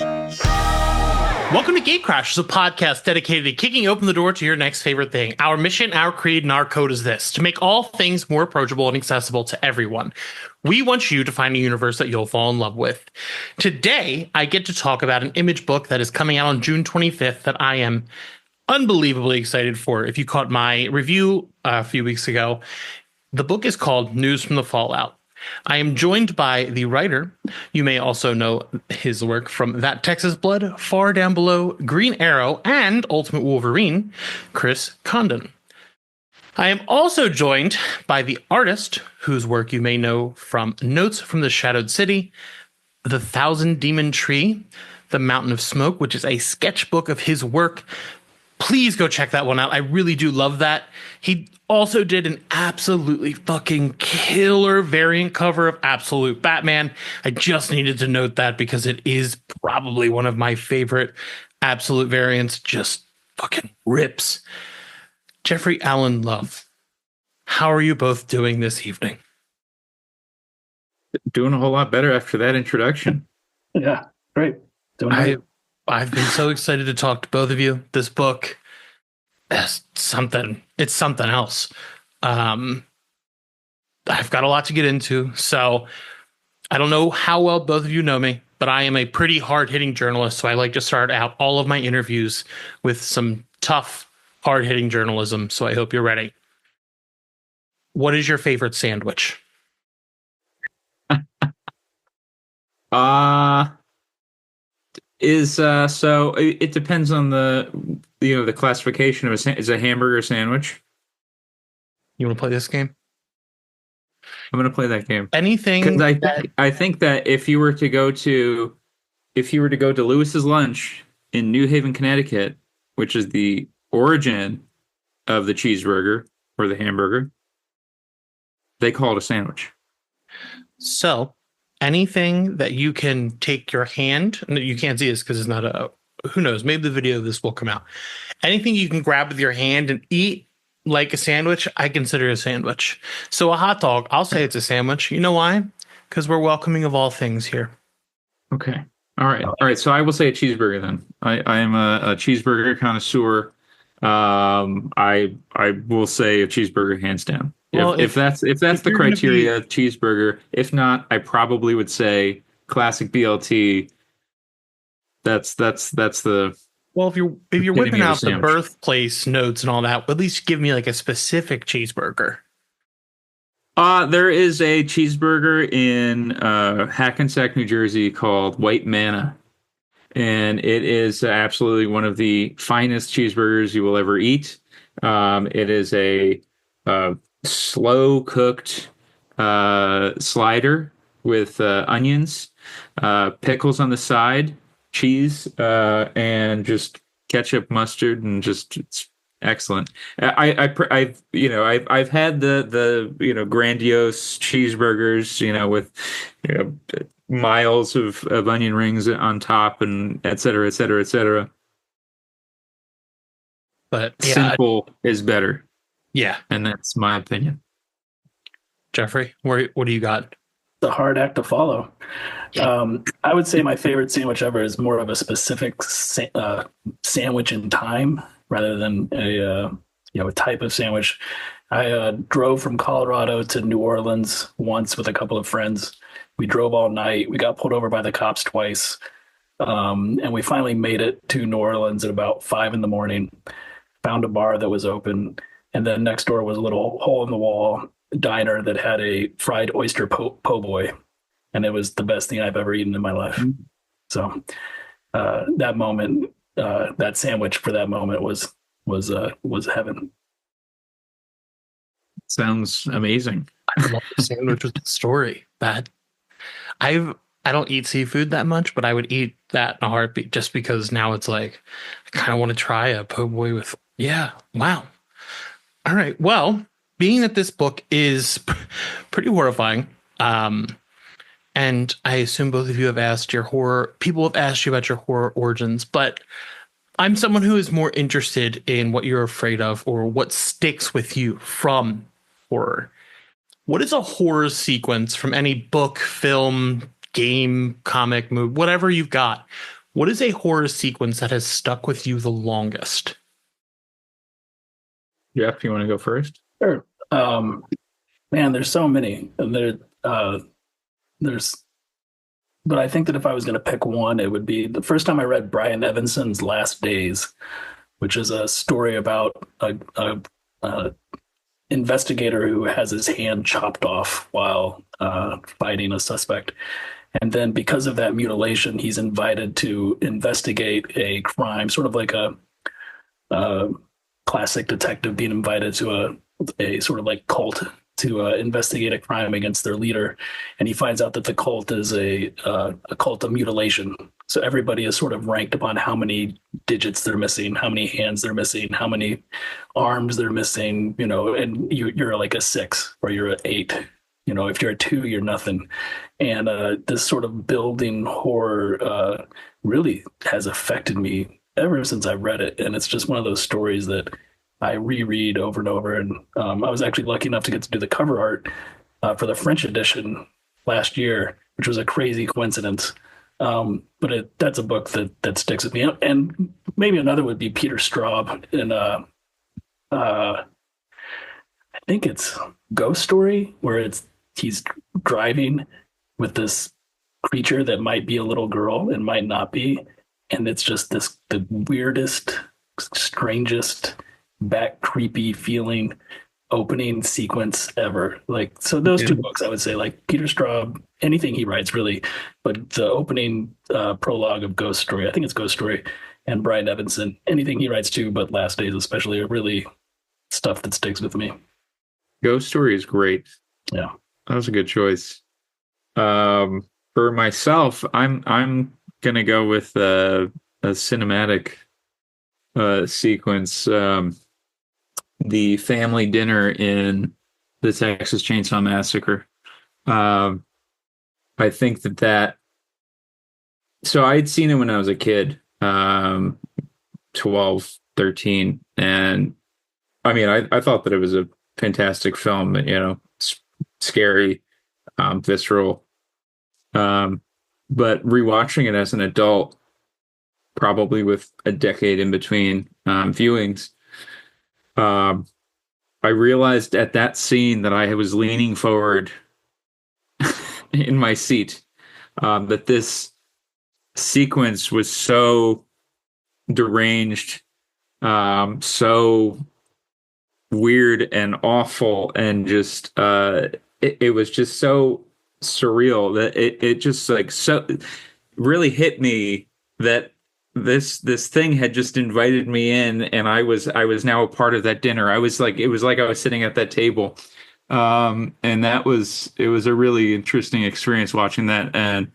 Welcome to Gate Crashers, a podcast dedicated to kicking open the door to your next favorite thing. Our mission, our creed, and our code is this: to make all things more approachable and accessible to everyone. We want you to find a universe that you'll fall in love with. Today, I get to talk about an image book that is coming out on June 25th that I am unbelievably excited for. If you caught my review a few weeks ago, the book is called News from the Fallout. I am joined by the writer. You may also know his work from That Texas Blood, Far Down Below, Green Arrow, and Ultimate Wolverine, Chris Condon. I am also joined by the artist, whose work you may know from Notes from the Shadowed City, The Thousand Demon Tree, The Mountain of Smoke, which is a sketchbook of his work. Please go check that one out. I really do love that. He also did an absolutely fucking killer variant cover of Absolute Batman. I just needed to note that because it is probably one of my favorite Absolute variants. Just fucking rips. Jeffrey Allen Love, how are you both doing this evening? Doing a whole lot better after that introduction. Yeah, great. I've been so excited to talk to both of you. This book is something. It's something else. I've got a lot to get into, so I don't know how well both of you know me, but I am a pretty hard-hitting journalist, so I like to start out all of my interviews with some tough, hard-hitting journalism, so I hope you're ready. What is your favorite sandwich? So it depends on the classification of is a hamburger sandwich. You want to play this game? I'm going to play that game. Anything? I think that if you were to go to Lewis's Lunch in New Haven, Connecticut, which is the origin of the cheeseburger or the hamburger, they call it a sandwich. So anything that you can take your hand, and you can't see this because it's not who knows, maybe the video of this will come out. Anything you can grab with your hand and eat like a sandwich, I consider a sandwich. So a hot dog, I'll say it's a sandwich. You know why? Because we're welcoming of all things here. Okay. All right. So I will say a cheeseburger then. I am a cheeseburger connoisseur. I will say a cheeseburger hands down. Well, if that's the criteria, cheeseburger. If not, I probably would say classic BLT. That's the. Well, if you're whipping out the birthplace notes and all that, at least give me like a specific cheeseburger. There is a cheeseburger in Hackensack, New Jersey called White Manna. And it is absolutely one of the finest cheeseburgers you will ever eat. It is a slow cooked slider with onions, pickles on the side, cheese, and just ketchup, mustard, and just it's excellent. I've had the grandiose cheeseburgers, with miles of onion rings on top and et cetera, et cetera, et cetera. But yeah, simple is better. Yeah. And that's my opinion. Jeffrey, what do you got? The hard act to follow. I would say my favorite sandwich ever is more of a specific sandwich in time rather than a type of sandwich. I drove from Colorado to New Orleans once with a couple of friends. We drove all night. We got pulled over by the cops twice. And we finally made it to New Orleans at about 5 a.m. Found a bar that was open. And then next door was a little hole in the wall diner that had a fried oyster po' boy. And it was the best thing I've ever eaten in my life. So that moment, that sandwich for that moment was heaven. Sounds amazing. I love the sandwich with the story. That I don't eat seafood that much, but I would eat that in a heartbeat just because now it's like I kind of want to try a po' boy with. Yeah, wow. All right. Well, being that this book is pretty horrifying, and I assume both of you have asked people have asked you about your horror origins, but I'm someone who is more interested in what you're afraid of or what sticks with you from horror. What is a horror sequence from any book, film, game, comic, movie, whatever you've got? What is a horror sequence that has stuck with you the longest? Jeff, you want to go first? Sure. Man, there's so many. And there's, but I think that if I was going to pick one, it would be the first time I read Brian Evanson's Last Days, which is a story about a investigator who has his hand chopped off while fighting a suspect. And then because of that mutilation, he's invited to investigate a crime, sort of like a classic detective being invited to a sort of like cult to investigate a crime against their leader. And he finds out that the cult is a cult of mutilation. So everybody is sort of ranked upon how many digits they're missing, how many hands they're missing, how many arms they're missing, and you're like a 6 or you're an 8. If you're a 2, you're nothing. And this sort of building horror really has affected me ever since I read it. And it's just one of those stories that I reread over and over. And I was actually lucky enough to get to do the cover art for the French edition last year, which was a crazy coincidence. But that's a book that sticks with me. And maybe another would be Peter Straub in I think it's Ghost Story, where he's driving with this creature that might be a little girl and might not be. And it's just the weirdest, strangest, back creepy feeling opening sequence ever. So those two books, I would say, like Peter Straub, anything he writes really, but the opening prologue of Ghost Story, I think it's Ghost Story, and Brian Evanson, anything he writes too, but Last Days especially, are really stuff that sticks with me. Ghost Story is great. Yeah. That was a good choice. For myself, I'm gonna go with a cinematic sequence. The family dinner in the Texas Chainsaw Massacre. I think that. So I'd seen it when I was a kid, 12, 13, and I mean, I thought that it was a fantastic film. Scary, visceral. But rewatching it as an adult, probably with a decade in between viewings, I realized at that scene that I was leaning forward in my seat, that this sequence was so deranged, so weird and awful, and just it was just so surreal that it just so really hit me that this thing had just invited me in, and I was now a part of that dinner. It was like I was sitting at that table, and it was a really interesting experience watching that. And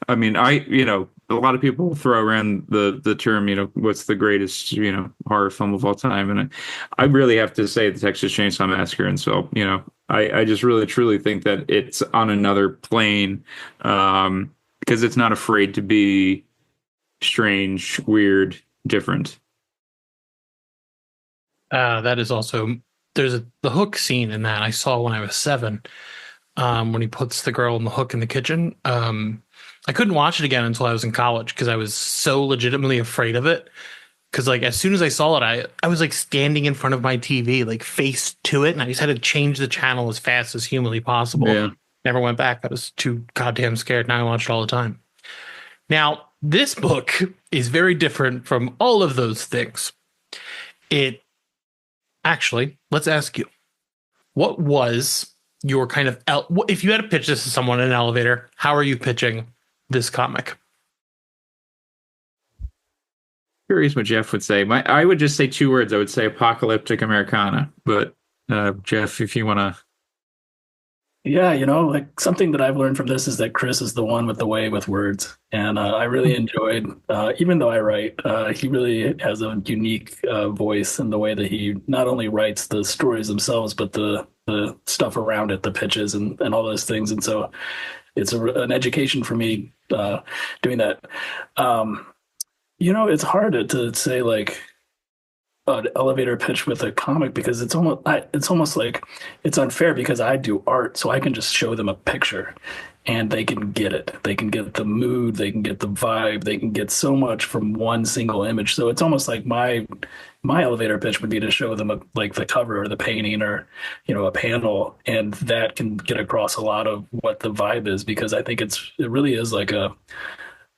I mean, a lot of people throw around the term, what's the greatest horror film of all time, and I really have to say the Texas Chainsaw Massacre. And so I just really truly think that it's on another plane, because it's not afraid to be strange, weird, different. That is also, there's the hook scene in that I saw when I was 7, when he puts the girl in the hook in the kitchen. I couldn't watch it again until I was in college because I was so legitimately afraid of it. Because as soon as I saw it, I was standing in front of my TV, face to it, and I just had to change the channel as fast as humanly possible. Yeah. Never went back. I was too goddamn scared. Now I watch it all the time. Now, this book is very different from all of those things. Actually, let's ask you, what was your kind of, if you had to pitch this to someone in an elevator, how are you pitching this comic? Curious what Jeff would say. I would just say 2 words. I would say apocalyptic Americana. But Jeff, if you want to. Yeah, something that I've learned from this is that Chris is the one with the way with words. And I really enjoyed, even though I write, he really has a unique voice in the way that he not only writes the stories themselves, but the stuff around it, the pitches and all those things. And so it's an education for me doing that. It's hard to say an elevator pitch with a comic, because it's almost like it's unfair because I do art, so I can just show them a picture. and they can get it. They can get the mood, they can get the vibe, they can get so much from one single image. So it's almost like my elevator pitch would be to show them like the cover or the painting or a panel, and that can get across a lot of what the vibe is, because I think it really is like uh,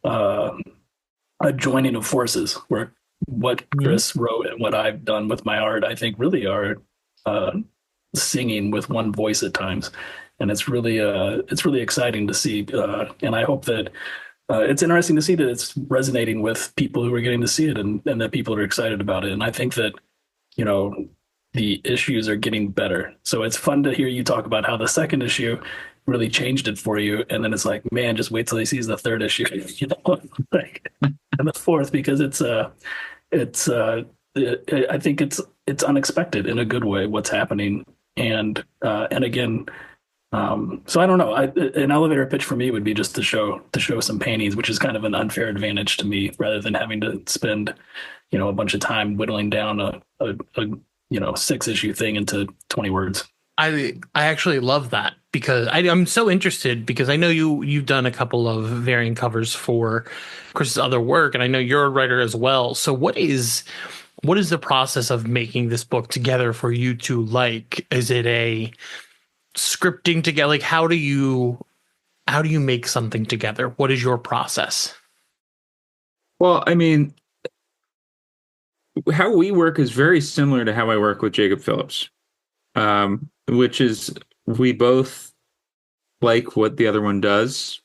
a joining of forces where what Chris wrote and what I've done with my art, I think really are singing with one voice at times, and it's really exciting to see. And I hope that it's interesting to see that it's resonating with people who are getting to see it, and that people are excited about it. And I think that the issues are getting better. So it's fun to hear you talk about how the second issue really changed it for you, and then it's like, man, just wait till he sees the third issue, like, and the fourth, because I think it's unexpected in a good way what's happening, and again, so I don't know. An elevator pitch for me would be just to show some paintings, which is kind of an unfair advantage to me, rather than having to spend a bunch of time whittling down a 6-issue thing into 20 words. I actually love that, because I'm so interested, because I know you've done a couple of variant covers for Chris's other work, and I know you're a writer as well. So what is the process of making this book together for you two? Like, is it a scripting together? Like, how do you make something together? What is your process? Well, I mean, how we work is very similar to how I work with Jacob Phillips, which is we both like what the other one does,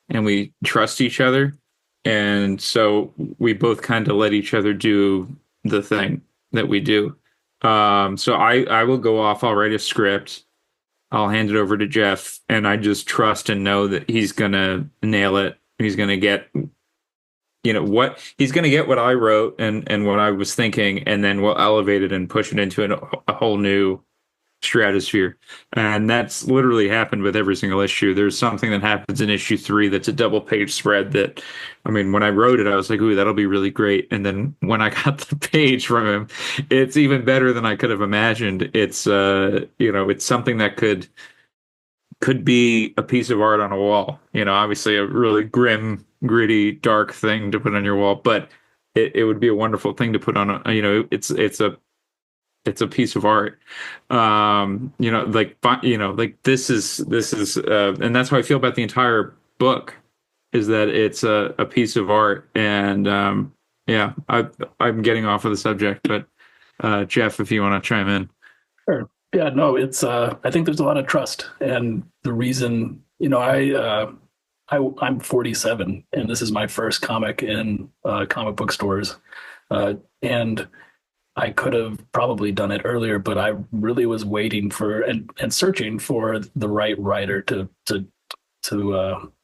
and we trust each other. And so we both kind of let each other do the thing that we do. So I will go off, I'll write a script, I'll hand it over to Jeff, and I just trust and know that he's going to nail it. He's going to get he's going to get what I wrote and what I was thinking, and then we'll elevate it and push it into a whole new stratosphere. And that's literally happened with every single issue. There's something that happens in issue 3 that's a double page spread that, I mean, when I wrote it, I was like, ooh, that'll be really great. And then when I got the page from him, it's even better than I could have imagined. It's it's something that could be a piece of art on a wall. Obviously a really grim, gritty, dark thing to put on your wall, but it would be a wonderful thing to put on it's a piece of art. This is and that's how I feel about the entire book, is that it's a piece of art. And I'm getting off of the subject, but Jeff, if you want to chime in. Sure. Yeah, no, it's I think there's a lot of trust, and the reason, I'm 47, and this is my first comic in comic book stores, and I could have probably done it earlier, but I really was waiting for and searching for the right writer to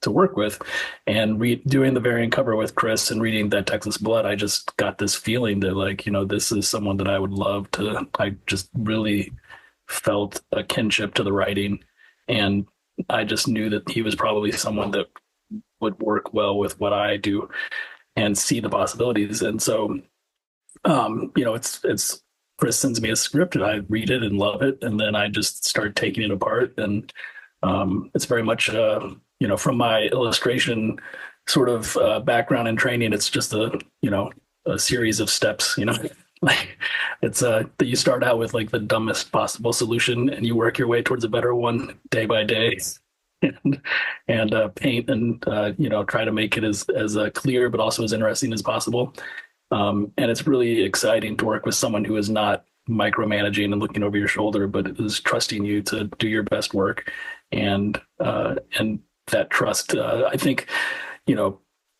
work with, and doing the variant cover with Chris and reading that Texas Blood. I just got this feeling that this is someone that I would love to. I just really felt a kinship to the writing, and I just knew that he was probably someone that would work well with what I do and see the possibilities. And so it's Chris sends me a script and I read it and love it, and then I just start taking it apart. And it's very much from my illustration sort of background and training, it's just a series of steps. Like, it's that you start out with like the dumbest possible solution, and you work your way towards a better one day by day, and paint and try to make it as clear but also as interesting as possible. And it's really exciting to work with someone who is not micromanaging and looking over your shoulder, but is trusting you to do your best work. And that trust, I think,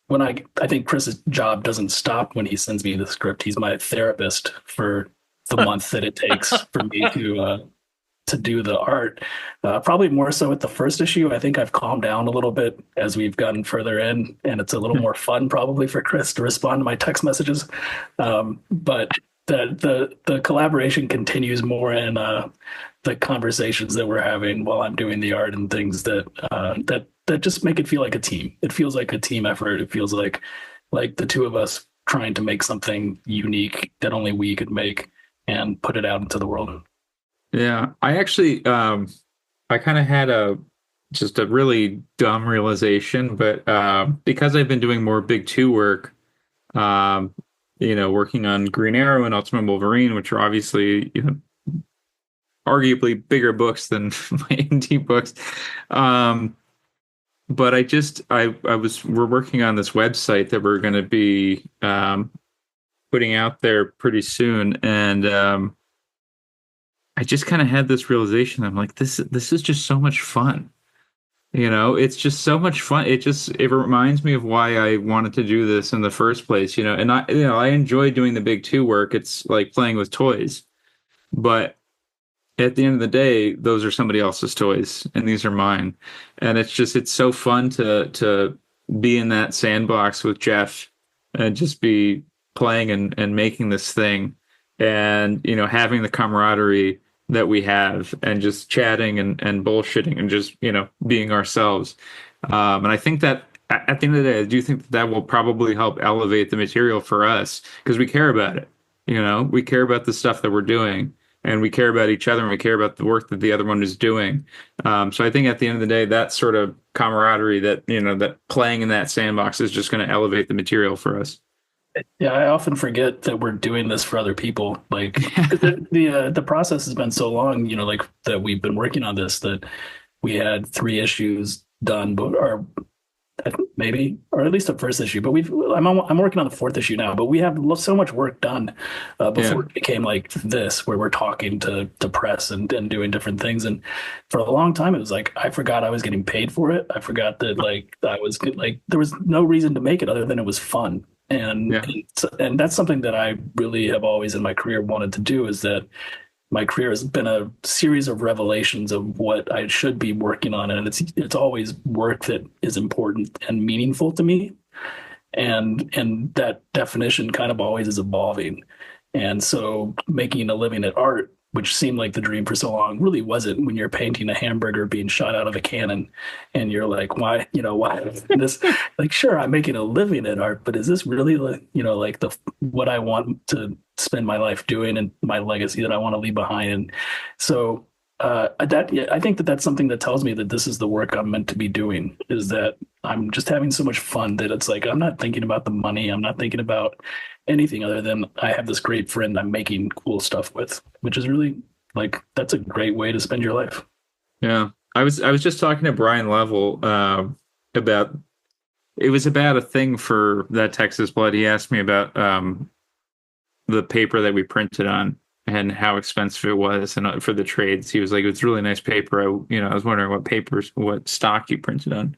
I think Chris's job doesn't stop when he sends me the script. He's my therapist for the month that it takes for me to do the art. Probably more so with the first issue. I think I've calmed down a little bit as we've gotten further in, and it's a little more fun probably for Chris to respond to my text messages. But the collaboration continues more in the conversations that we're having while I'm doing the art, and things that just make it feel like a team. It feels like a team effort. It feels like the two of us trying to make something unique that only we could make and put it out into the world. Yeah, I actually, I kind of had just a really dumb realization, but because I've been doing more Big Two work, working on Green Arrow and Ultimate Wolverine, which are obviously, arguably bigger books than my indie books. But we're working on this website that we're going to be putting out there pretty soon, and I just kind of had this realization. I'm like, this is just so much fun. It's just so much fun. It reminds me of why I wanted to do this in the first place. And I enjoy doing the Big Two work. It's like playing with toys, but at the end of the day, those are somebody else's toys, and these are mine. And it's so fun to be in that sandbox with Jeff and just be playing and making this thing, and having the camaraderie that we have, and just chatting and bullshitting and just being ourselves. And I think that at the end of the day, I do think that will probably help elevate the material for us, because we care about it. We care about the stuff that we're doing, and we care about each other, and we care about the work that the other one is doing. So I think at the end of the day, that sort of camaraderie, that playing in that sandbox, is just going to elevate the material for us. Yeah, I often forget that we're doing this for other people. Like the process has been so long, like that we've been working on this, that we had 3 issues done, or maybe, or at least the first issue. But I'm working on the 4th issue now. But we have so much work done before it became like this, where we're talking to press and doing different things. And for a long time, it was like I forgot I was getting paid for it. I forgot that I was like, there was no reason to make it other than it was fun. And that's something that I really have always in my career wanted to do, is that my career has been a series of revelations of what I should be working on. And it's always work that is important and meaningful to me. And that definition kind of always is evolving. And so making a living at art, which seemed like the dream for so long, really wasn't, when you're painting a hamburger being shot out of a cannon and you're like, why this, like, sure, I'm making a living at art, but is this really like what I want to spend my life doing, and my legacy that I want to leave behind? And so I think that that's something that tells me that this is the work I'm meant to be doing, is that I'm just having so much fun that it's like, I'm not thinking about the money. I'm not thinking about anything other than I have this great friend I'm making cool stuff with, which is really, like, that's a great way to spend your life. Yeah. I was just talking to Brian Level about a thing for that Texas Blood. He asked me about the paper that we printed on and how expensive it was, and for the trades. He was like, it's really nice paper. I was wondering what stock you printed on.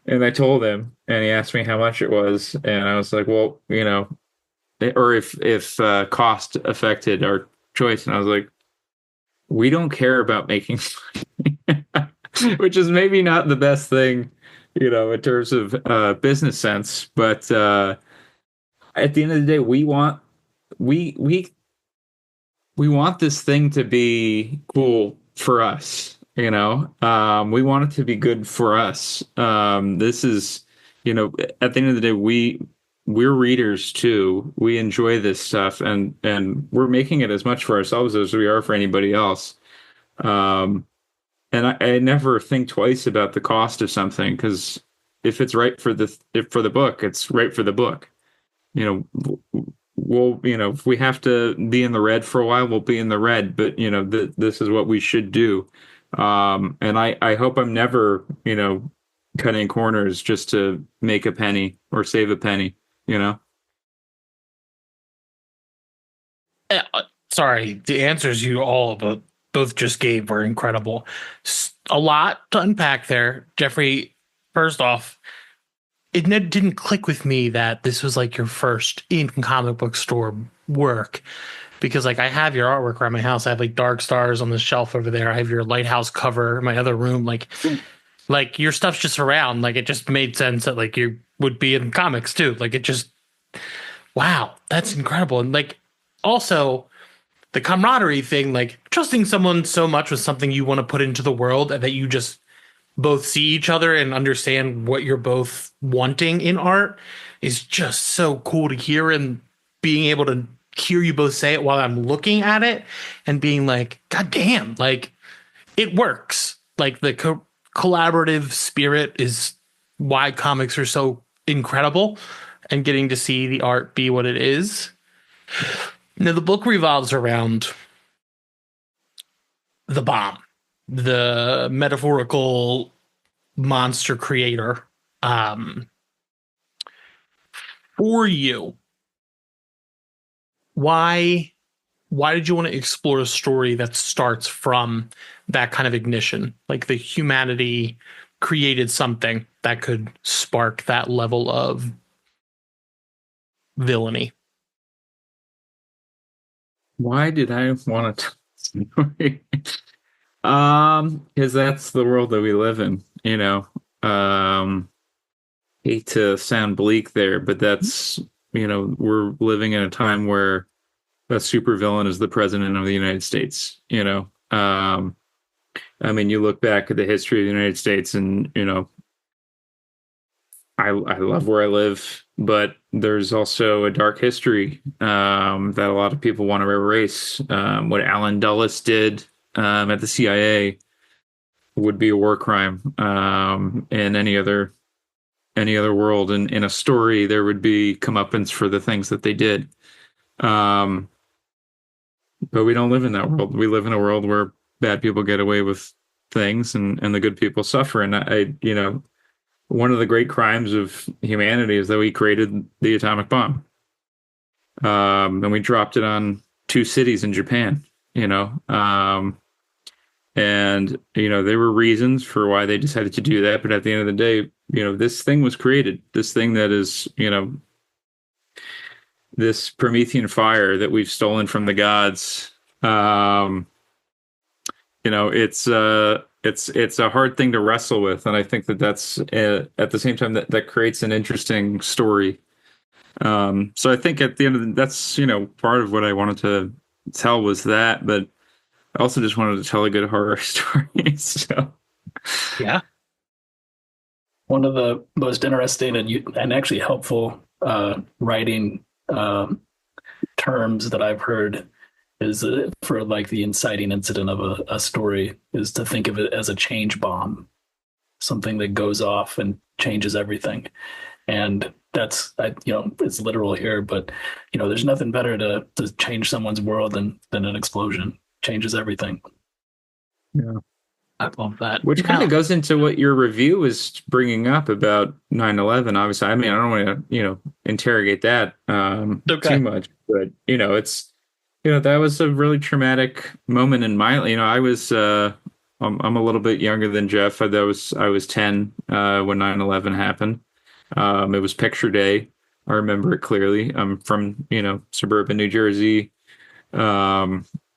And I told him, and he asked me how much it was, and I was like, well, or if cost affected our choice. And I was like, we don't care about making money, which is maybe not the best thing, in terms of business sense. But at the end of the day, we want this thing to be cool for us. We want it to be good for us. This is, at the end of the day, we're readers too. We enjoy this stuff, and we're making it as much for ourselves as we are for anybody else. And I never think twice about the cost of something, because if it's right for the book, it's right for the book. If we have to be in the red for a while, we'll be in the red. But this is what we should do. And I hope I'm never, cutting corners just to make a penny or save a penny, Sorry, the answers you all both just gave were incredible. A lot to unpack there. Jeffrey, first off, it didn't click with me that this was like your first in comic book store work, because like I have your artwork around my house. I have like Dark Stars on the shelf over there. I have your Lighthouse cover in my other room. Like your stuff's just around. Like, it just made sense that like you would be in comics too. Like, it just, wow, that's incredible. And like, also the camaraderie thing, like trusting someone so much with something you want to put into the world, and that you just both see each other and understand what you're both wanting in art, is just so cool to hear. And being able to hear you both say it while I'm looking at it and being like, God damn, like it works. Like the collaborative spirit is why comics are so incredible, and getting to see the art be what it is. Now, the book revolves around the bomb, the metaphorical monster creator. For you, why did you want to explore a story that starts from that kind of ignition? Like the humanity created something that could spark that level of villainy. Why did I want to tell the story? Because that's the world that we live in, you know. Hate to sound bleak there, but that's, you know, we're living in a time where a supervillain is the president of the United States, you know. I mean, you look back at the history of the United States and, you know, I love where I live, but there's also a dark history that a lot of people want to erase. What Alan Dulles did at the CIA would be a war crime in any other world. And in a story, there would be comeuppance for the things that they did. But we don't live in that world. We live in a world where bad people get away with things and the good people suffer. And I, you know, one of the great crimes of humanity is that we created the atomic bomb. And we dropped it on 2 cities in Japan, you know. And, you know, there were reasons for why they decided to do that. But at the end of the day, you know, this thing was created, this thing that is, you know, this Promethean fire that we've stolen from the gods. You know, it's a hard thing to wrestle with, and I think that that's at the same time that creates an interesting story. So I think at the end of that's, you know, part of what I wanted to tell was that, but I also just wanted to tell a good horror story. So Yeah. One of the most interesting and actually helpful writing terms that I've heard is for like the inciting incident of a story is to think of it as a change bomb, something that goes off and changes everything. And that's, you know, it's literal here, but, you know, there's nothing better to change someone's world than an explosion. Changes everything. Yeah. I love that. Which kind of goes into what your review was bringing up about 9/11. Obviously, I mean, I don't want to, you know, interrogate that too much, but, you know, it's, you know, that was a really traumatic moment in my, you know, I was, I'm a little bit younger than Jeff. I was 10 when 9/11 happened. It was picture day. I remember it clearly. I'm from, you know, suburban New Jersey.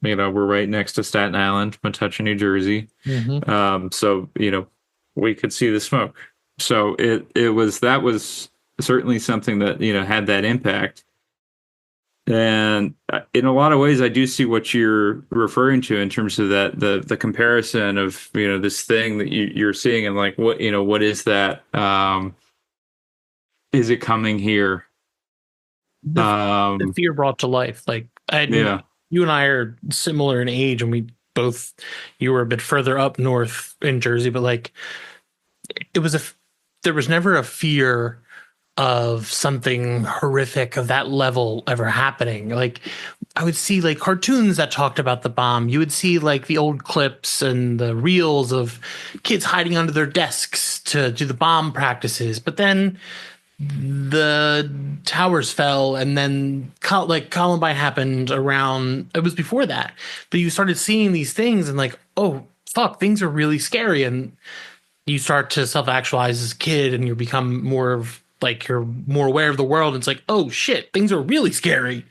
You know, we're right next to Staten Island, Metuchen, New Jersey. Mm-hmm. So, you know, we could see the smoke. So that was certainly something that, you know, had that impact. And in a lot of ways, I do see what you're referring to in terms of that, the comparison of, you know, this thing that you're seeing and like, what, you know, what is that? Is it coming here? The fear brought to life. Like, yeah. You and I are similar in age, and you were a bit further up north in Jersey, but like there was never a fear of something horrific of that level ever happening. Like I would see like cartoons that talked about the bomb. You would see like the old clips and the reels of kids hiding under their desks to do the bomb practices. But then the towers fell, and then like Columbine happened around, it was before that, but you started seeing these things and like, oh fuck, things are really scary. And you start to self-actualize as a kid, and you become more of like, you're more aware of the world. And it's like, oh shit, things are really scary.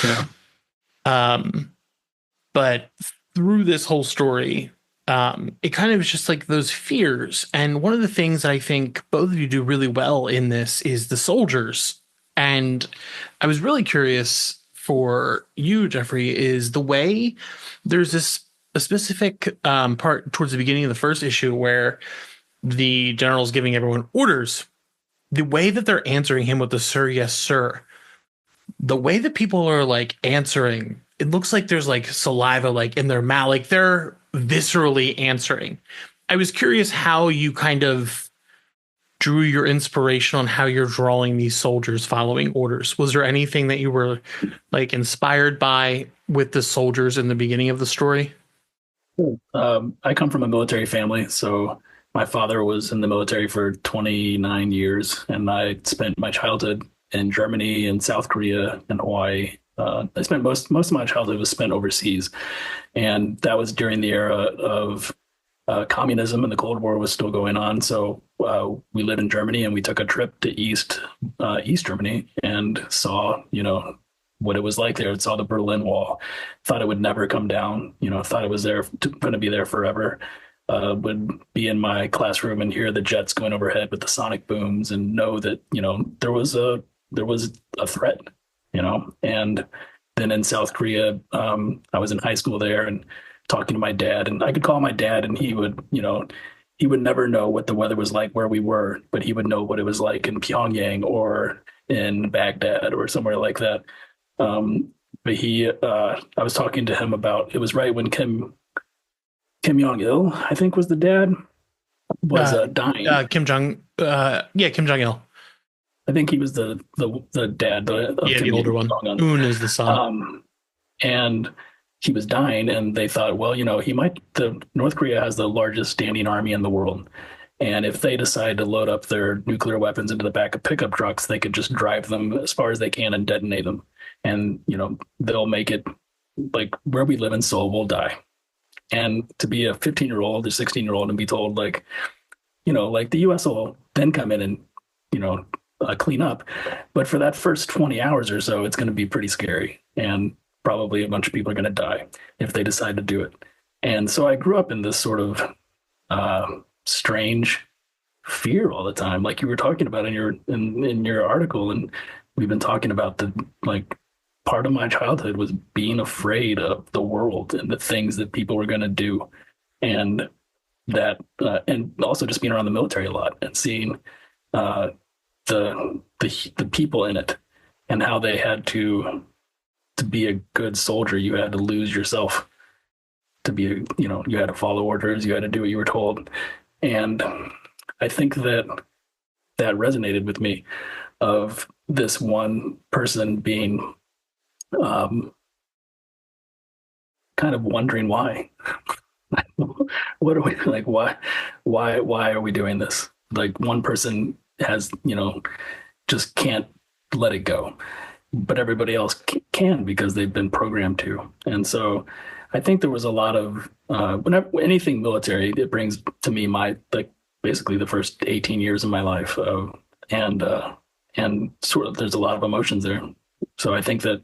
Yeah. But through this whole story, it kind of is just like those fears. And one of the things that I think both of you do really well in this is the soldiers. And I was really curious for you, Jeffrey, is the way there's a specific part towards the beginning of the first issue where the general's giving everyone orders. The way that they're answering him with the sir, yes, sir, the way that people are like answering, it looks like there's like saliva like in their mouth, like they're viscerally answering. I was curious how you kind of drew your inspiration on how you're drawing these soldiers following orders. Was there anything that you were like inspired by with the soldiers in the beginning of the story? I come from a military family, so my father was in the military for 29 years, and I spent my childhood in Germany and South Korea and Hawaii. I spent most of my childhood was spent overseas, and that was during the era of communism, and the Cold War was still going on. So we lived in Germany, and we took a trip to East Germany and saw, what it was like there. Saw the Berlin Wall. Thought it would never come down. Thought it was going to be there forever. Would be in my classroom and hear the jets going overhead with the sonic booms, and know that there was a threat. And then in South Korea, I was in high school there and talking to my dad, and I could call my dad, and he would never know what the weather was like where we were, but he would know what it was like in Pyongyang or in Baghdad or somewhere like that. But I was talking to him about, it was right when Kim Jong-il, I think was the dad, was dying. Kim Jong-il. I think he was the dad. The older one. Un is the son. And he was dying, and they thought, well, North Korea has the largest standing army in the world. And if they decide to load up their nuclear weapons into the back of pickup trucks, they could just drive them as far as they can and detonate them. And, they'll make it like where we live in Seoul, we'll die. And to be a 15-year-old or 16-year-old and be told like the US will then come in and, clean up. But for that first 20 hours or so, it's going to be pretty scary. And probably a bunch of people are going to die if they decide to do it. And so I grew up in this sort of strange fear all the time, like you were talking about in your article, and we've been talking about part of my childhood was being afraid of the world and the things that people were going to do, and that and also just being around the military a lot and seeing the people in it and how they had to be a good soldier. You had to lose yourself to be you had to follow orders, you had to do what you were told. And I think that resonated with me, of this one person being kind of wondering why. What are we like? Why are we doing this? Like, one person has, just can't let it go, but everybody else can because they've been programmed to. And so I think there was a lot of whenever anything military, it brings to me basically the first 18 years of my life, and sort of there's a lot of emotions there. So I think that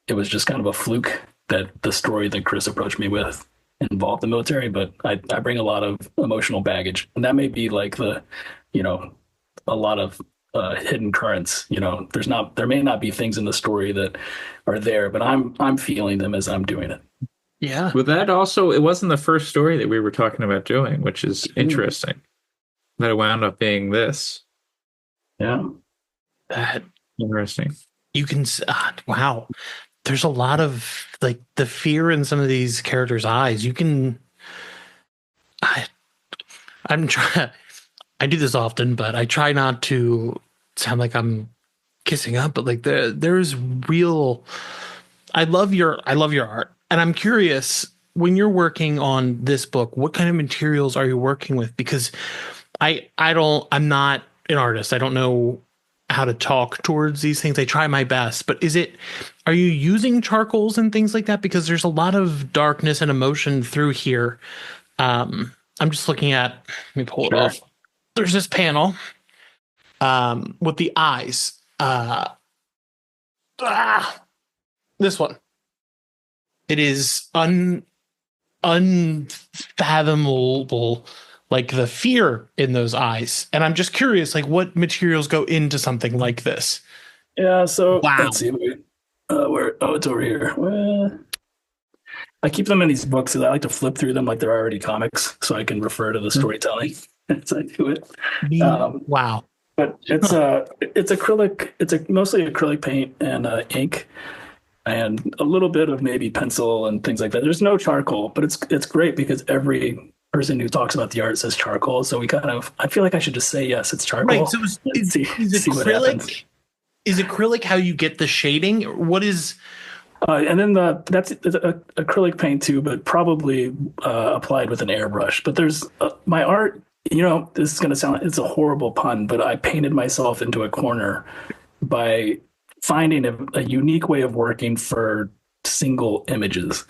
it was just kind of a fluke that the story that Chris approached me with involved the military, but I bring a lot of emotional baggage, and that may be like a lot of hidden currents. There may not be things in the story that are there, but I'm feeling them as I'm doing it. Yeah. With that also, it wasn't the first story that we were talking about doing, which is interesting. That it wound up being this. Yeah. That interesting. You can wow. There's a lot of the fear in some of these characters' eyes. You can I'm trying I do this often, but I try not to sound like I'm kissing up, but there's real I love your art. And I'm curious, when you're working on this book, what kind of materials are you working with? Because I'm not an artist. I don't know how to talk towards these things. I try my best, but are you using charcoals and things like that? Because there's a lot of darkness and emotion through here. I'm just looking at, let me pull it off. There's this panel with the eyes. This one. It is unfathomable, the fear in those eyes. And I'm just curious, what materials go into something like this? Yeah, so wow. Let's see. It's over here. Well, I keep them in these books because I like to flip through them like they're already comics, so I can refer to the storytelling as I do it. Wow. But it's acrylic. It's mostly acrylic paint and ink. and a little bit of maybe pencil and things like that. There's no charcoal, but it's great because every person who talks about the art says charcoal. So I feel like I should just say yes, it's charcoal. Right. So See what happens. Is acrylic how you get the shading? What is? And then that's acrylic paint too, but probably applied with an airbrush. But there's my art. This is going to it's a horrible pun, but I painted myself into a corner by finding a unique way of working for single images.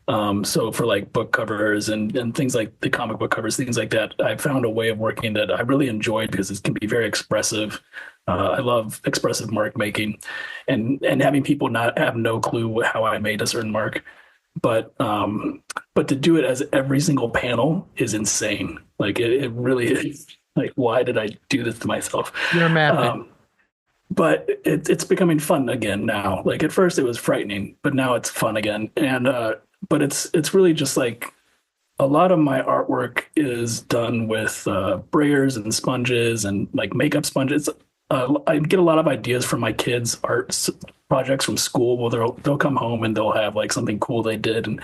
So for like book covers and things like the comic book covers, things like that, I found a way of working that I really enjoyed because it can be very expressive. I love expressive mark making and having people not have no clue how I made a certain mark. But to do it as every single panel is insane. Like it really is. Like, why did I do this to myself? You're mad. But it's becoming fun again now. Like at first it was frightening, but now it's fun again. And but it's really just like a lot of my artwork is done with brayers and sponges and like makeup sponges. I get a lot of ideas from my kids' art projects from school. Well, they'll come home and they'll have like something cool they did, and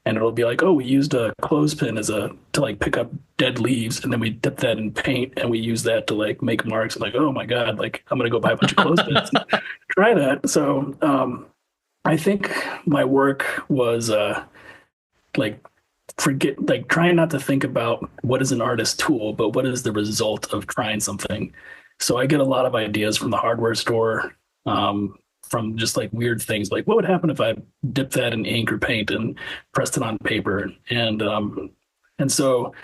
it'll be like, oh, we used a clothespin to like pick up dead leaves, and then we dip that in paint and we use that to like make marks. I'm like, oh my god, like I'm gonna go buy a bunch of clothespins and try that. So I think my work was trying not to think about what is an artist's tool, but what is the result of trying something. So I get a lot of ideas from the hardware store, from just like weird things, like what would happen if I dipped that in ink or paint and pressed it on paper, and so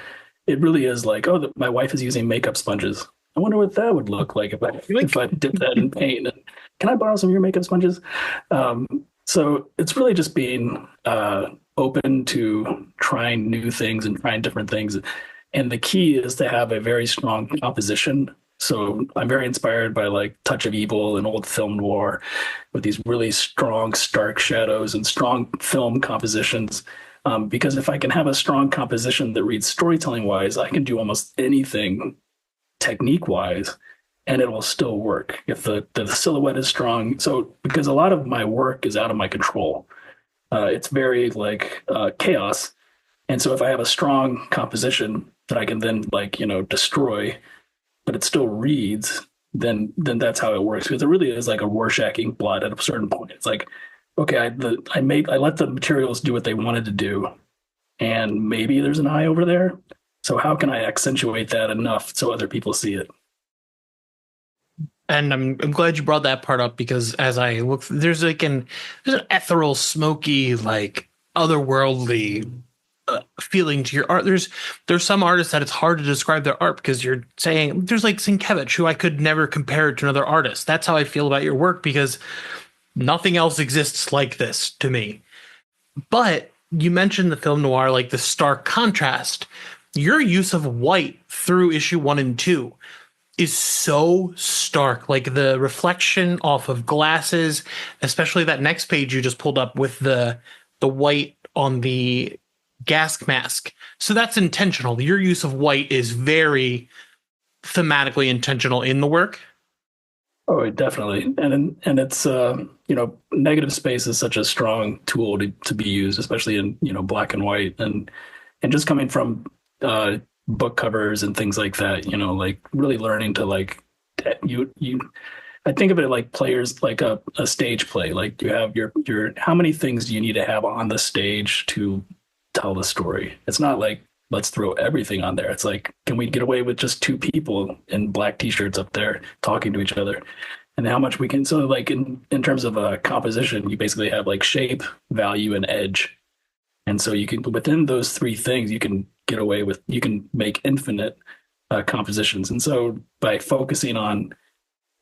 it really is like, oh, my wife is using makeup sponges. I wonder what that would look like if I dipped that in paint. And can I borrow some of your makeup sponges? So it's really just being open to trying new things and trying different things, and the key is to have a very strong composition. So I'm very inspired by like Touch of Evil and old film noir with these really strong, stark shadows and strong film compositions. Because if I can have a strong composition that reads storytelling wise, I can do almost anything technique wise and it will still work if the silhouette is strong. So because a lot of my work is out of my control, it's very like chaos. And so if I have a strong composition that I can then destroy, but it still reads, then that's how it works. Because it really is like a Rorschach ink blot at a certain point. It's like, okay, I let the materials do what they wanted to do, and maybe there's an eye over there. So how can I accentuate that enough so other people see it? And I'm glad you brought that part up, because as I look, there's an ethereal, smoky, like otherworldly feeling to your art. There's some artists that it's hard to describe their art because you're saying, there's like Sienkiewicz, who I could never compare to another artist. That's how I feel about your work, because nothing else exists like this to me. But you mentioned the film noir, like the stark contrast. Your use of white through issue 1 and 2 is so stark. Like the reflection off of glasses, especially that next page you just pulled up with the white on the gas mask. So that's intentional. Your use of white is very thematically intentional in the work. Oh, definitely. And it's negative space is such a strong tool to be used, especially in black and white, and just coming from book covers and things like that, like really learning to like I think of it like players, like a stage play. Like you have your how many things do you need to have on the stage to tell the story? It's not like let's throw everything on there. It's like, can we get away with just 2 people in black t-shirts up there talking to each other, and how much we can. So like in terms of a composition, you basically have like shape, value, and edge. And so you can, within those 3 things, you can make infinite compositions. And so by focusing on,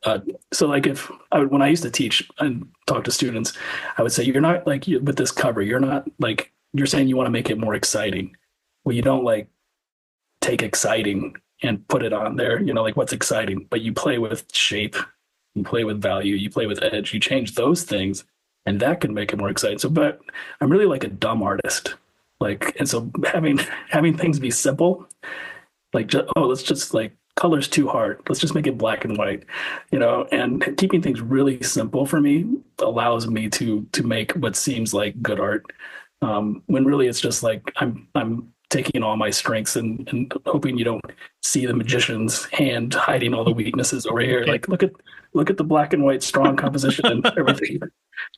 when I used to teach and talk to students, I would say, you're not like, with this cover, you're not like, you're saying you want to make it more exciting. Well, you don't like take exciting and put it on there, like what's exciting, but you play with shape, you play with value, you play with edge, you change those things, and that can make it more exciting. So, but I'm really like a dumb artist. Like, and so having things be simple, like, let's just like color's too hard. Let's just make it black and white, and keeping things really simple for me allows me to make what seems like good art. When really it's just like I'm taking all my strengths and hoping you don't see the magician's hand hiding all the weaknesses over here. Like look at the black and white strong composition and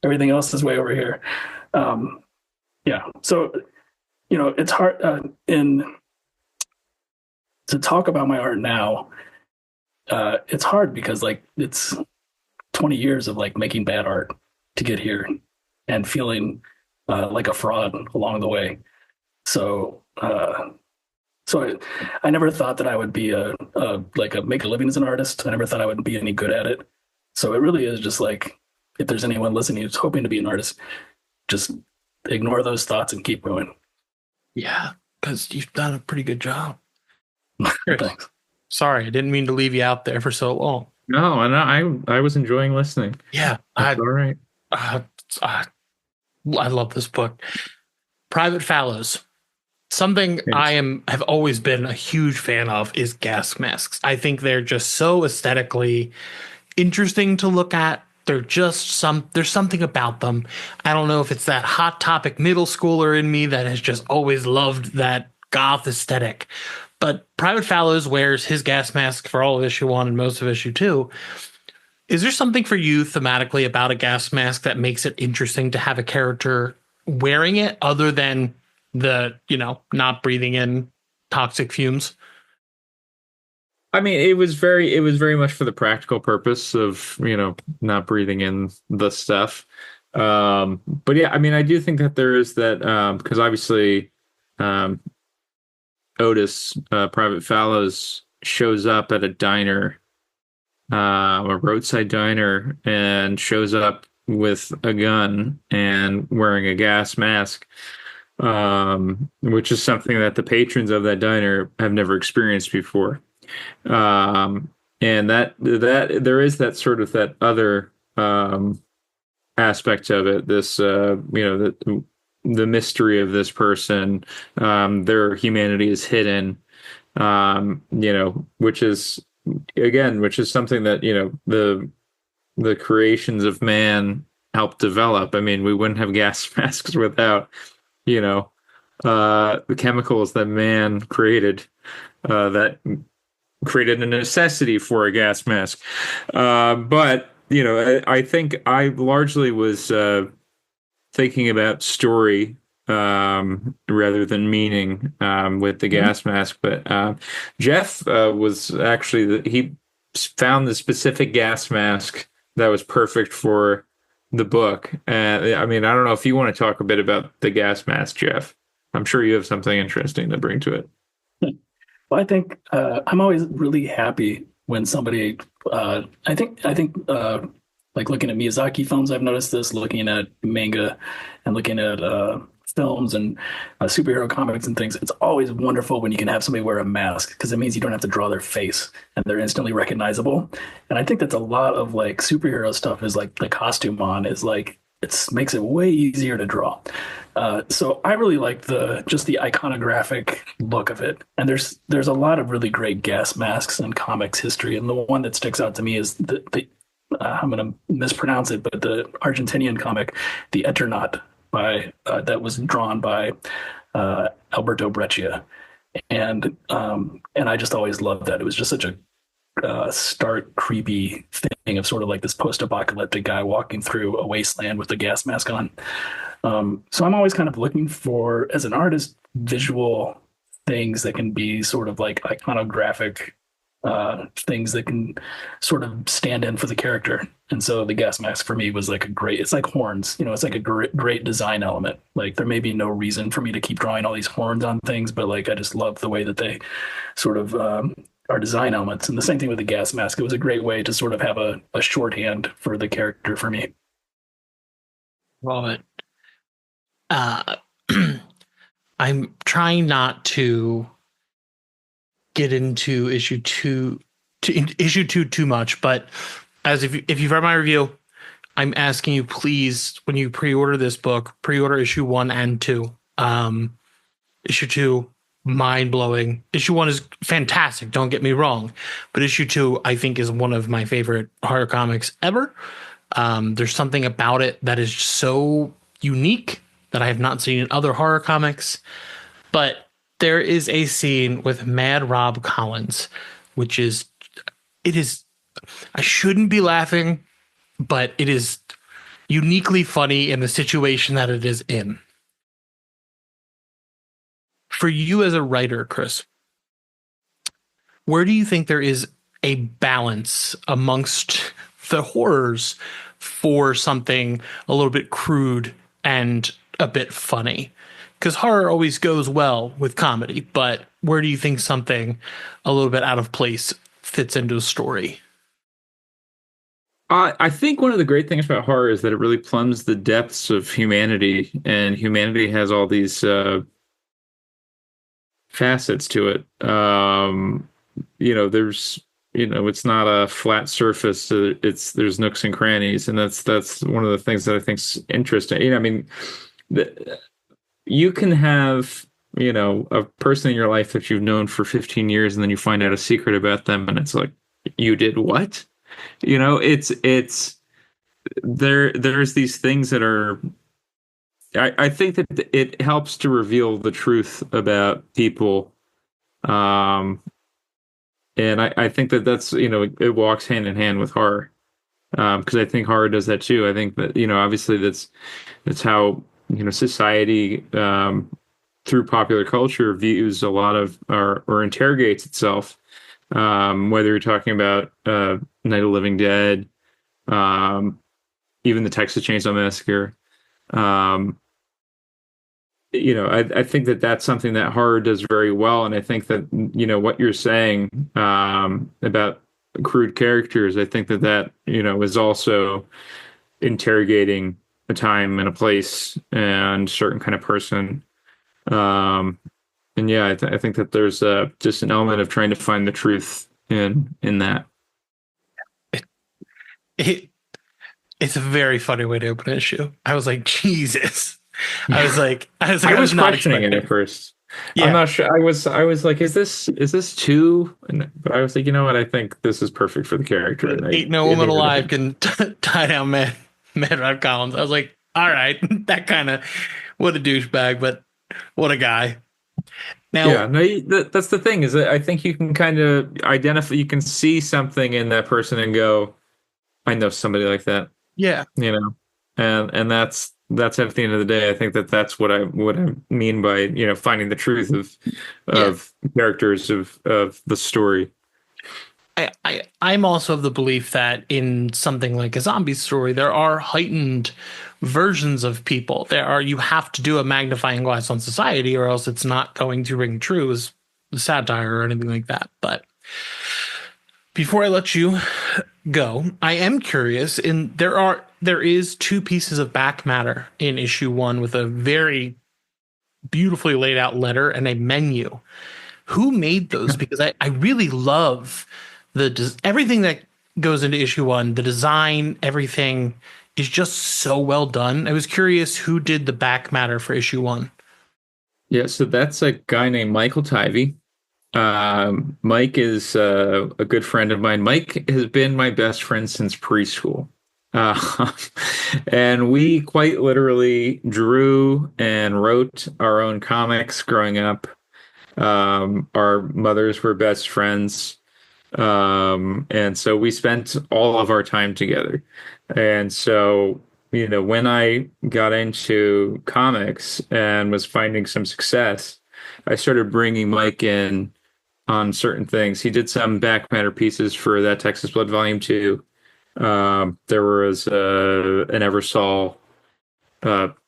everything else is way over here. Yeah. So, it's hard to talk about my art now. It's hard because like it's 20 years of like making bad art to get here and feeling like a fraud along the way. So, I never thought that I would be make a living as an artist. I never thought I would be any good at it. So it really is just like, if there's anyone listening who's hoping to be an artist, just ignore those thoughts and keep going. Yeah, because you've done a pretty good job. Thanks. Sorry, I didn't mean to leave you out there for so long. No, and I was enjoying listening. Yeah, all right. I love this book. Private Fallows. Something Thanks. have always been a huge fan of is gas masks. I think they're just so aesthetically interesting to look at. There's something about them. I don't know if it's that Hot Topic middle schooler in me that has just always loved that goth aesthetic. But Private Fallows wears his gas mask for all of issue 1 and most of issue 2. Is there something for you thematically about a gas mask that makes it interesting to have a character wearing it other than the, not breathing in toxic fumes? I mean, it was very much for the practical purpose of, not breathing in the stuff. But yeah, I mean, I do think that there is that, because obviously, Otis, Private Fallows, shows up at a diner, a roadside diner, and shows up with a gun and wearing a gas mask, which is something that the patrons of that diner have never experienced before. And that there is that sort of that other aspect of it. This, the mystery of this person, their humanity is hidden, which is something that, the creations of man helped develop. I mean, we wouldn't have gas masks without, the chemicals that man created, that created a necessity for a gas mask. But, I think I largely was thinking about story rather than meaning with the gas mask. But Jeff was actually, he found the specific gas mask that was perfect for the book. I mean, I don't know if you want to talk a bit about the gas mask, Jeff. I'm sure you have something interesting to bring to it. Well, I think I'm always really happy when somebody. I think like looking at Miyazaki films, I've noticed this. Looking at manga and looking at films and superhero comics and things, it's always wonderful when you can have somebody wear a mask because it means you don't have to draw their face and they're instantly recognizable. And I think that's a lot of like superhero stuff. Is like the costume on is like it makes it way easier to draw. So I really like the iconographic look of it. And there's a lot of really great gas masks in comics history. And the one that sticks out to me is the I'm going to mispronounce it, but the Argentinian comic, The Eternaut, that was drawn by Alberto Breccia. And I just always loved that. It was just such a stark, creepy thing of sort of like this post-apocalyptic guy walking through a wasteland with a gas mask on. So I'm always kind of looking for, as an artist, visual things that can be sort of like iconographic things that can sort of stand in for the character. And so the gas mask for me was like it's like horns, it's like a great design element. Like there may be no reason for me to keep drawing all these horns on things, but like I just love the way that they sort of are design elements. And the same thing with the gas mask. It was a great way to sort of have a shorthand for the character for me. Love it. I'm trying not to get into issue two too much, but as if you've read my review, I'm asking you, please, when you pre-order this book, pre-order issue 1 and 2. Issue 2 mind blowing. Issue 1 is fantastic. Don't get me wrong, but issue 2 I think is one of my favorite horror comics ever. There's something about it that is so unique that I have not seen in other horror comics. But there is a scene with Mad Rob Collins, which is, it is, I shouldn't be laughing, but it is uniquely funny in the situation that it is in. For you as a writer, Chris, where do you think there is a balance amongst the horrors for something a little bit crude and a bit funny? Because horror always goes well with comedy, but where do you think something a little bit out of place fits into a story? I think one of the great things about horror is that it really plumbs the depths of humanity, and humanity has all these facets to it. There's, it's not a flat surface. There's nooks and crannies, and that's one of the things that I think's interesting. You can have, a person in your life that you've known for 15 years, and then you find out a secret about them, and it's like, you did what? There's these things that are, I think that it helps to reveal the truth about people. And I think that's, it walks hand in hand with horror. Because I think horror does that too. I think that, obviously that's how, society, through popular culture views a lot of, or interrogates itself. Whether you're talking about Night of the Living Dead, even the Texas Chainsaw Massacre, I think that that's something that horror does very well, and I think that what you're saying about crude characters, I think that is also interrogating a time and a place and a certain kind of person. And yeah, I think that there's just an element of trying to find the truth in that. It's a very funny way to open an issue. I was like, Jesus. I was not questioning it at first. Yeah. I'm not sure. I was like, is this too? But I was like, you know what? I think this is perfect for the character. Ain't no woman alive can tie down Mad Rob Collins. I was like, all right, that kind of, what a douchebag, but what a guy. Now, yeah, no, that's the thing, is that I think you can kind of identify, you can see something in that person and go, I know somebody like that. Yeah. And that's at the end of the day, I think that's what I mean by, finding the truth of characters of the story. I'm also of the belief that in something like a zombie story, there are heightened versions of people. You have to do a magnifying glass on society, or else it's not going to ring true as satire or anything like that. But before I let you go, I am curious. There is 2 pieces of back matter in issue 1 with a very beautifully laid out letter and a menu. Who made those? Because I really love everything that goes into issue 1. The design, everything is just so well done. I was curious who did the back matter for issue 1. Yeah, so that's a guy named Michael Tivey. Mike is a good friend of mine. Mike has been my best friend since preschool. And we quite literally drew and wrote our own comics growing up. Our mothers were best friends. And so we spent all of our time together. And so, when I got into comics and was finding some success, I started bringing Mike in on certain things. He did some back matter pieces for that Texas Blood Volume 2. There was an Eversol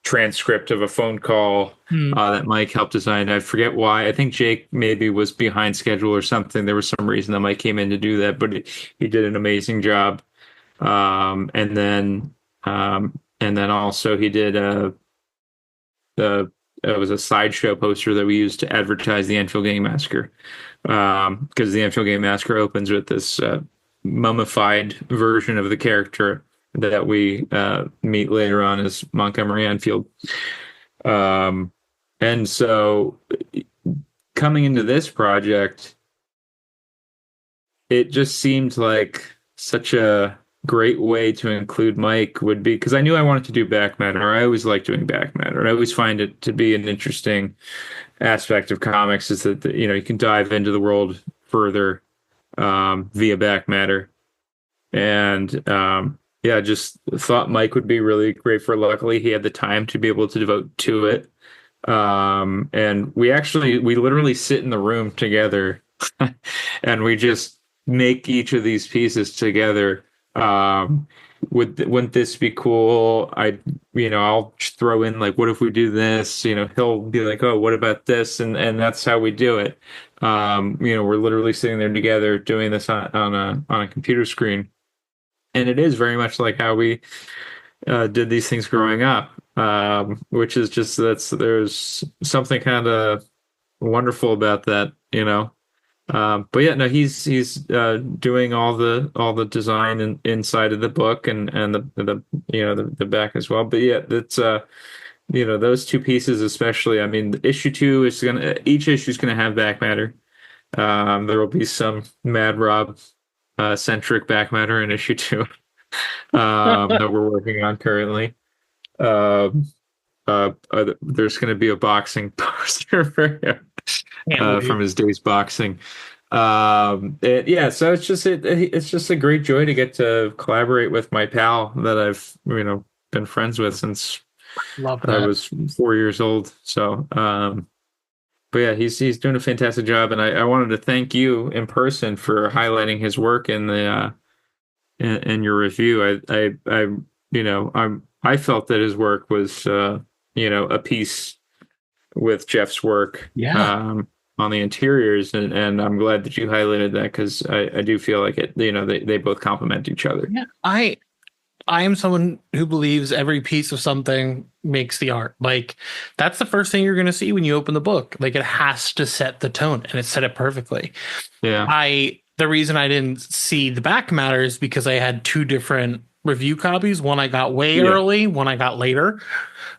transcript of a phone call that Mike helped design. I forget why. I think Jake maybe was behind schedule or something. There was some reason that Mike came in to do that, but he did an amazing job. And then also he did it was a sideshow poster that we used to advertise the Enfield Gang Massacre, because the Enfield Gang Massacre opens with this mummified version of the character that we meet later on as Montgomery Enfield. And so coming into this project, it just seemed like such a great way to include Mike would be, because I knew I wanted to do back matter. I always like doing back matter. I always find it to be an interesting aspect of comics, is that you can dive into the world further via back matter. And just thought Mike would be really great for it. Luckily, he had the time to be able to devote to it. And we literally sit in the room together and we just make each of these pieces together. Wouldn't this be cool? I'll throw in like, what if we do this? He'll be like, oh, what about this? And that's how we do it. We're literally sitting there together doing this on a computer screen. And it is very much like how we did these things growing up, which is just there's something kind of wonderful about that, But yeah, no, he's doing all the design inside of the book and the back as well. But yeah, that's those two pieces especially. I mean, issue 2 each issue is gonna have back matter. There will be some Mad Rob centric back matter in issue 2 that we're working on currently. There's going to be a boxing poster for him from his days boxing. So it's just a great joy to get to collaborate with my pal that I've been friends with since I was 4 years old. So but yeah, he's doing a fantastic job, and I wanted to thank you in person for highlighting his work in the in your review. I felt that his work was a piece with Jeff's work on the interiors, and I'm glad that you highlighted that, because I do feel like it. They both complement each other. Yeah, I am someone who believes every piece of something makes the art. Like, that's the first thing you're going to see when you open the book. Like, it has to set the tone, and it set it perfectly. Yeah. The reason I didn't see the back matter is because I had 2 different review copies. One I got way early, one I got later.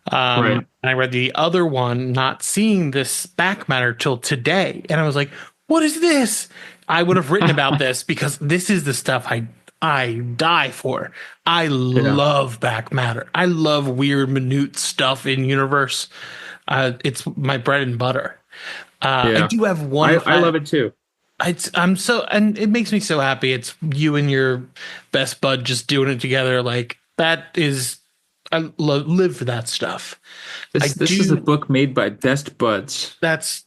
Right. And I read the other one, not seeing this back matter till today. And I was like, what is this? I would have written about this, because this is the stuff I die for. I love back matter. I love weird, minute stuff in universe. It's my bread and butter. I do have one. I love it too. And it makes me so happy. It's you and your best bud just doing it together. Like, that is, I live for that stuff. This is a book made by best buds. That's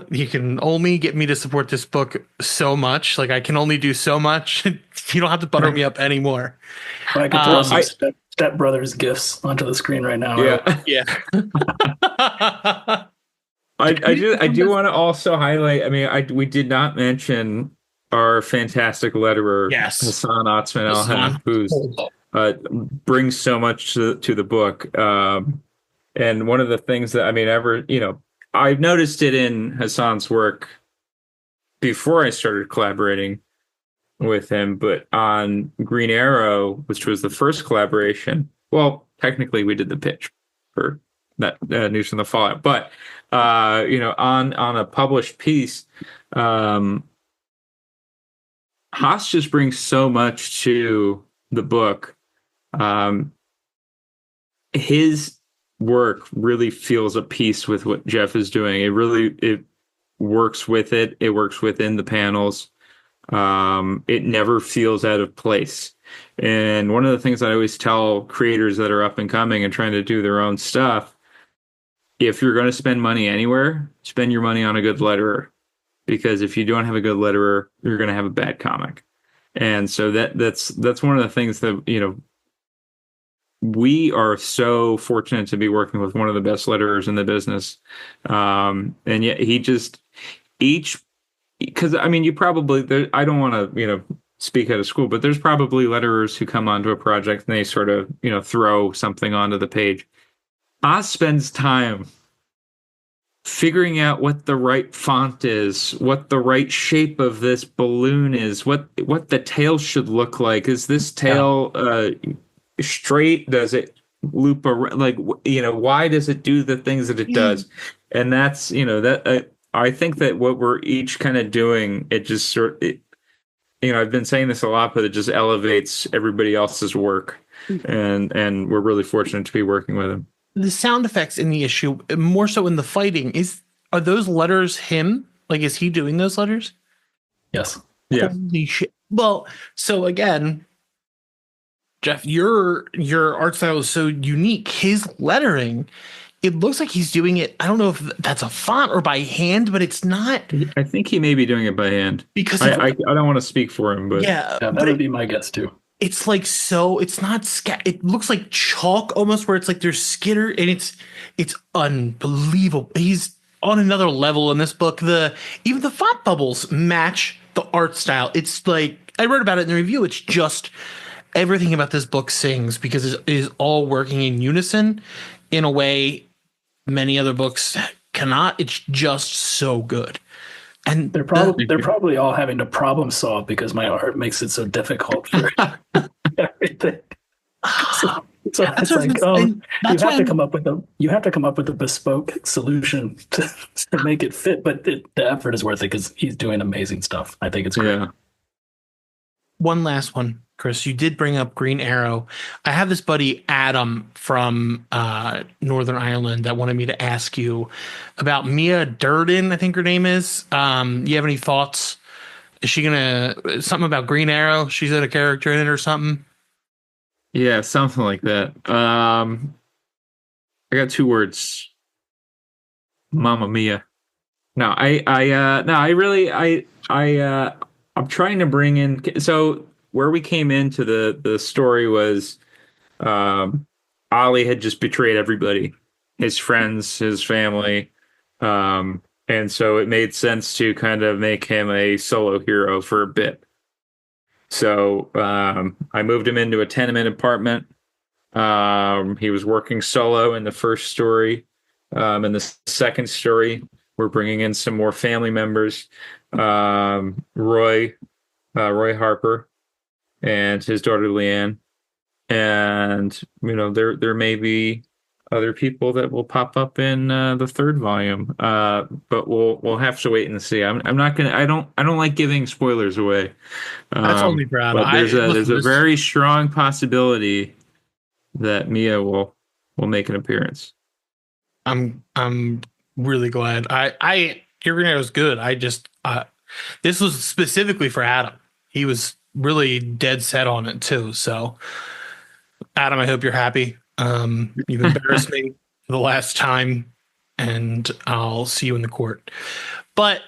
you can only get me to support this book so much. Like, I can only do so much. You don't have to butter me up anymore. I can throw some Step Brothers gifts onto the screen right now. Yeah. Right? Yeah. I do want to also highlight. I mean, we did not mention our fantastic letterer, Hassan Otsmane-Elhaou, who brings so much to the book. And one of the things that I've noticed it in Hassan's work before I started collaborating with him, but on Green Arrow, which was the first collaboration. Well, technically, we did the pitch for that News from the Fallout, but on a published piece, Haas just brings so much to the book. His work really feels a piece with what Jeff is doing. It works with it. It works within the panels. It never feels out of place. And one of the things I always tell creators that are up and coming and trying to do their own stuff, if you're going to spend money anywhere, spend your money on a good letterer, because if you don't have a good letterer, you're going to have a bad comic. And so that's one of the things that, we are so fortunate to be working with one of the best letterers in the business. And yet because you probably, I don't want to, speak out of school, but there's probably letterers who come onto a project and they sort of, throw something onto the page. Oz spends time figuring out what the right font is, what the right shape of this balloon is, what the tail should look like. Is this tail straight? Does it loop around, like, why does it do the things that it does? And that's, that I think that what we're each kind of doing, it just I've been saying this a lot, but it just elevates everybody else's work. And we're really fortunate to be working with him. The sound effects in the issue, more so in the fighting, are those letters him? Like, is he doing those letters? Yes. Yeah. Holy shit. Well, so again, Jeff, your art style is so unique. His lettering, it looks like he's doing it. I don't know if that's a font or by hand, but it's not. I think he may be doing it by hand. Because I don't want to speak for him, but Yeah, that would be my guess too. it's like, so it's not it looks like chalk almost, where it's like there's skitter, and it's unbelievable. He's on another level in this book. Even the font bubbles match the art style. It's like, I wrote about it in the review. It's just everything about this book sings, because it is all working in unison in a way many other books cannot. It's just so good. And they're probably all having to problem solve because my art makes it so difficult for everything. So it's like, you have to come up with a bespoke solution to make it fit, but the effort is worth it because he's doing amazing stuff. I think it's great. yeah. One last one, Chris. You did bring up Green Arrow. I have this buddy, Adam, from Northern Ireland, that wanted me to ask you about Mia Durden, I think her name is. You have any thoughts? Is she something about Green Arrow? She's a character in it or something? Yeah, something like that. I got 2 words. Mamma mia. No, I'm trying to bring in. So where we came into the story was, Ollie had just betrayed everybody, his friends, his family, and so it made sense to kind of make him a solo hero for a bit. So I moved him into a tenement apartment. He was working solo in the first story. In the second story, we're bringing in some more family members. Roy Harper and his daughter Leanne, and there may be other people that will pop up in the third volume, but we'll have to wait and see. I'm not gonna. I don't like giving spoilers away. That's only Brad. But there's a very strong possibility that Mia will make an appearance. I'm really glad. Your Green Arrow is good. This was specifically for Adam. He was really dead set on it too. So, Adam, I hope you're happy. You've embarrassed me for the last time, and I'll see you in the court. But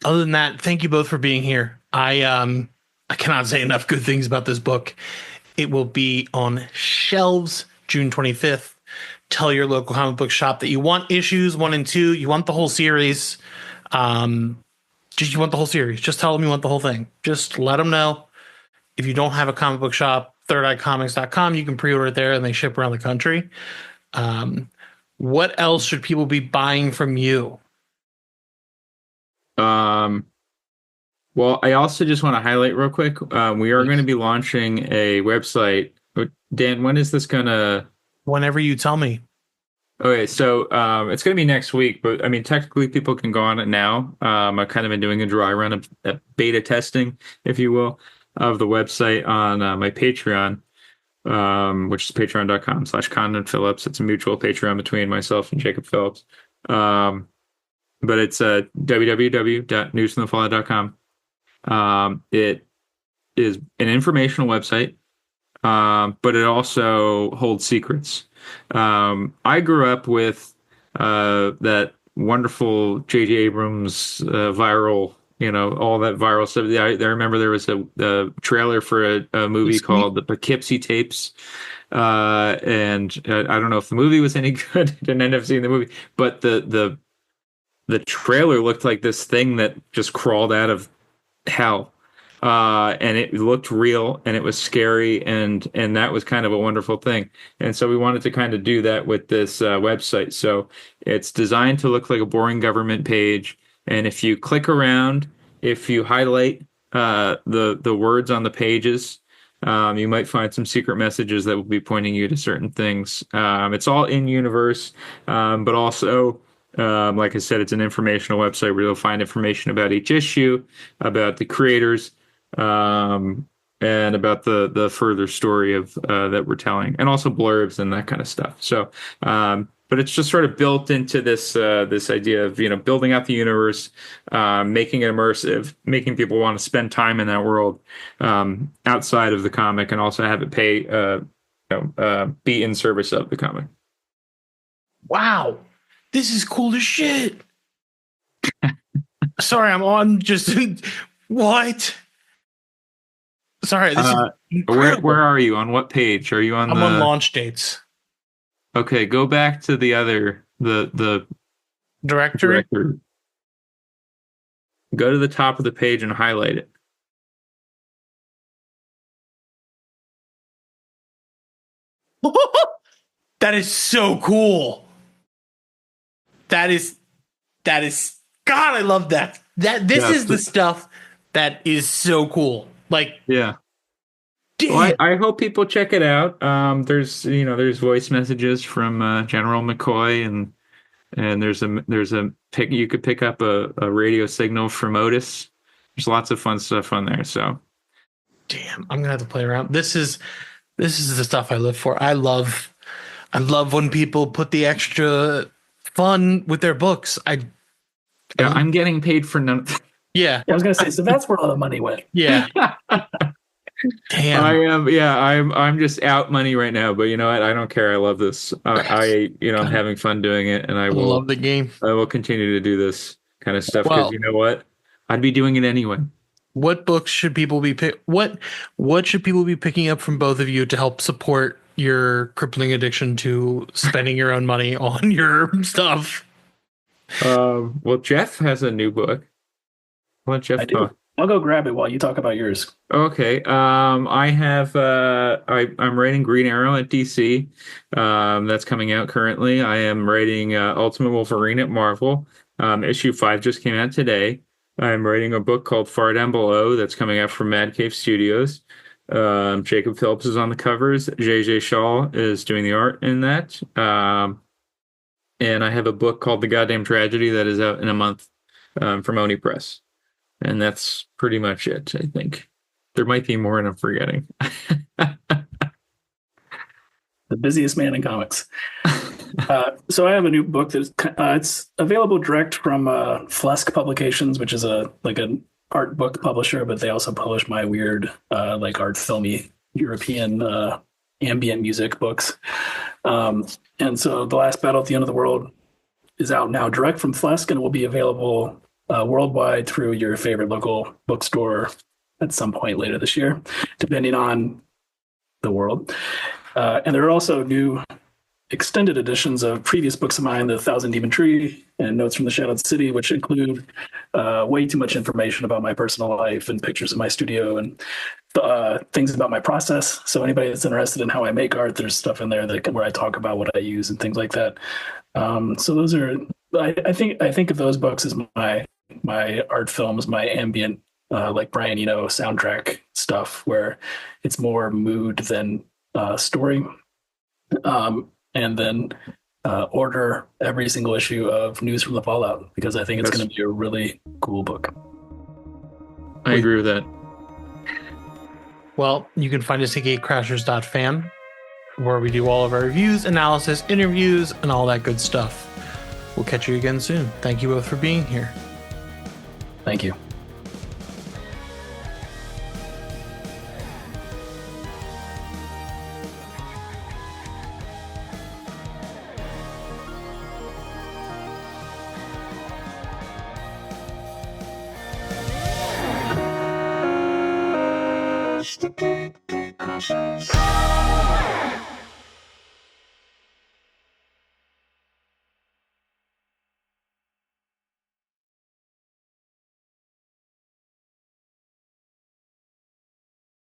other than that, thank you both for being here. I cannot say enough good things about this book. It will be on shelves June 25th. Tell your local comic book shop that you want issues 1 and 2. You want the whole series. You want the whole series. Just tell them you want the whole thing. Just let them know. If you don't have a comic book shop, thirdeyecomics.com, you can pre-order it there, and they ship around the country. What else should people be buying from you? Well, I also just want to highlight real quick. We are going to be launching a website. Dan, when is this gonna? Whenever you tell me. Okay, so it's going to be next week, but I mean, technically people can go on it now. I've kind of been doing a dry run of beta testing, if you will, of the website on my Patreon, which is patreon.com/Condon Phillips. It's a mutual Patreon between myself and Jacob Phillips. But it's www.newsfromthefallout.com. It is an informational website, but it also holds secrets. I grew up with that wonderful J.J. Abrams viral, all that viral stuff. I remember there was a trailer for a movie called The Poughkeepsie Tapes, and I don't know if the movie was any good. Didn't end up seeing the movie, but the trailer looked like this thing that just crawled out of hell. And it looked real, and it was scary, and that was kind of a wonderful thing. And so we wanted to kind of do that with this website. So it's designed to look like a boring government page. And if you click around, if you highlight the words on the pages, You might find some secret messages that will be pointing you to certain things. It's all in universe, but also, like I said, it's an informational website where you'll find information about each issue, about the creators, and about the further story of that we're telling, and also blurbs and that kind of stuff. So, but it's just sort of built into this this idea of building out the universe, making it immersive, making people want to spend time in that world outside of the comic, and also have it be in service of the comic. Wow, this is cool as shit. Sorry, I'm on just what? Sorry, this is incredible. Where are you? On what page? Are you on? I'm on launch dates. Okay, go back to the other the Directory. Go to the top of the page and highlight it. That is so cool. That is God, I love that. This is the stuff that is so cool. Like, yeah. Well, I hope people check it out. There's voice messages from General McCoy, and there's a pick. You could pick up a radio signal from Otis. There's lots of fun stuff on there. So, damn, I'm gonna have to play around. This is the stuff I live for. I love when people put the extra fun with their books. I'm getting paid for none. Yeah, I was gonna say. So that's where all the money went. Yeah. Damn. I am. Yeah, I'm just out money right now. But you know what? I don't care. I love this. I'm having fun doing it, and I will love the game. I will continue to do this kind of stuff because you know what? I'd be doing it anyway. What books should people be what should people be picking up from both of you to help support your crippling addiction to spending your own money on your stuff? Well, Jeff has a new book. Let Jeff talk. I'll go grab it while you talk about yours. Okay. I have I'm writing Green Arrow at DC. That's coming out currently. I am writing Ultimate Wolverine at Marvel. Issue 5 just came out today. I'm writing a book called Far Down Below that's coming out from Mad Cave Studios. Jacob Phillips is on the covers. JJ Shaw is doing the art in that. And I have a book called The Goddamn Tragedy that is out in a month from Oni Press. And that's pretty much it, I think. There might be more and I'm forgetting. The busiest man in comics. So I have a new book that's it's available direct from Flesk Publications, which is an art book publisher, but they also publish my weird art filmy European ambient music books. And so The Last Battle at the End of the World is out now direct from Flesk, and it will be available worldwide through your favorite local bookstore at some point later this year, depending on the world. And there are also new extended editions of previous books of mine, The Thousand Demon Tree and Notes from the Shadowed City, which include way too much information about my personal life and pictures of my studio and things about my process. So anybody that's interested in how I make art, there's stuff in there where I talk about what I use and things like that. So those are, I think of those books as my art films, my ambient, like Brian Eno soundtrack stuff, where it's more mood than story. And then order every single issue of News from the Fallout, because I think it's going to be a really cool book. I agree with that. Well, you can find us at gatecrashers.fan, where we do all of our reviews, analysis, interviews, and all that good stuff. We'll catch you again soon. Thank you both for being here. Thank you.